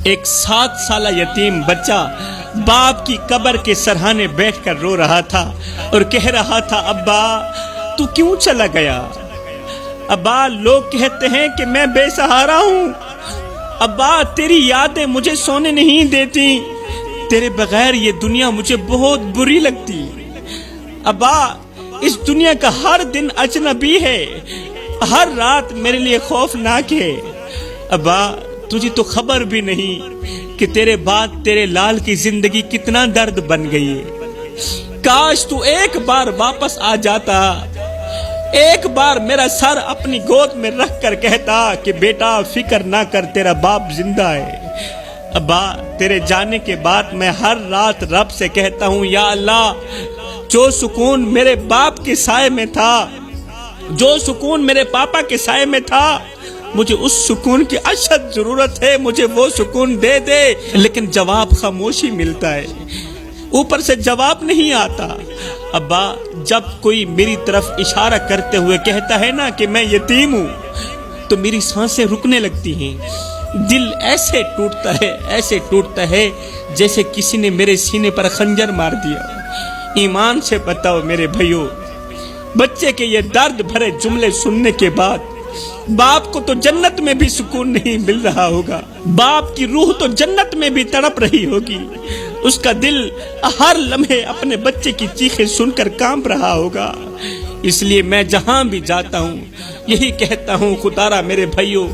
ایک 7 سالہ یتیم بچہ باپ کی قبر کے سرہانے بیٹھ کر رو رہا تھا اور کہہ رہا تھا، ابا تو کیوں چلا گیا؟ ابا لوگ کہتے ہیں کہ میں بے سہارا ہوں، ابا تیری یادیں مجھے سونے نہیں دیتی، تیرے بغیر یہ دنیا مجھے بہت بری لگتی، ابا اس دنیا کا ہر دن اجنبی ہے، ہر رات میرے لیے خوفناک ہے، ابا تجھے تو خبر بھی نہیں کہ تیرے بعد تیرے لال کی زندگی کتنا درد بن گئی ہے، کاش تو ایک بار واپس آ جاتا، ایک بار میرا سر اپنی گود میں رکھ کر کہتا کہ بیٹا فکر نہ کر تیرا باپ زندہ ہے۔ ابا تیرے جانے کے بعد میں ہر رات رب سے کہتا ہوں، یا اللہ جو سکون میرے باپ کے سائے میں تھا، جو سکون میرے پاپا کے سائے میں تھا، مجھے اس سکون کی اشد ضرورت ہے، مجھے وہ سکون دے دے، لیکن جواب خاموشی ملتا ہے، اوپر سے جواب نہیں آتا۔ ابا جب کوئی میری طرف اشارہ کرتے ہوئے کہتا ہے نا کہ میں یتیم ہوں، تو میری سانسیں رکنے لگتی ہیں، دل ایسے ٹوٹتا ہے جیسے کسی نے میرے سینے پر خنجر مار دیا۔ ایمان سے بتاؤ میرے بھائیو، بچے کے یہ درد بھرے جملے سننے کے بعد باپ کو تو جنت میں بھی سکون نہیں مل رہا ہوگا، باپ کی روح تو جنت میں بھی تڑپ رہی ہوگی، اس کا دل ہر لمحے اپنے بچے کی چیخیں سن کر کانپ رہا ہوگا۔ اس لیے میں جہاں بھی جاتا ہوں یہی کہتا ہوں، خدارا میرے بھائیو،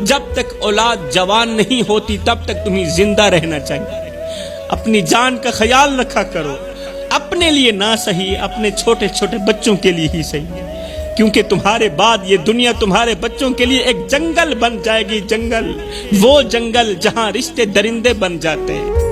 جب تک اولاد جوان نہیں ہوتی تب تک تمہیں زندہ رہنا چاہیے، اپنی جان کا خیال رکھا کرو، اپنے لیے نہ صحیح اپنے چھوٹے چھوٹے بچوں کے لیے ہی صحیح، کیونکہ تمہارے بعد یہ دنیا تمہارے بچوں کے لیے ایک جنگل بن جائے گی، جنگل، وہ جنگل جہاں رشتے درندے بن جاتے ہیں۔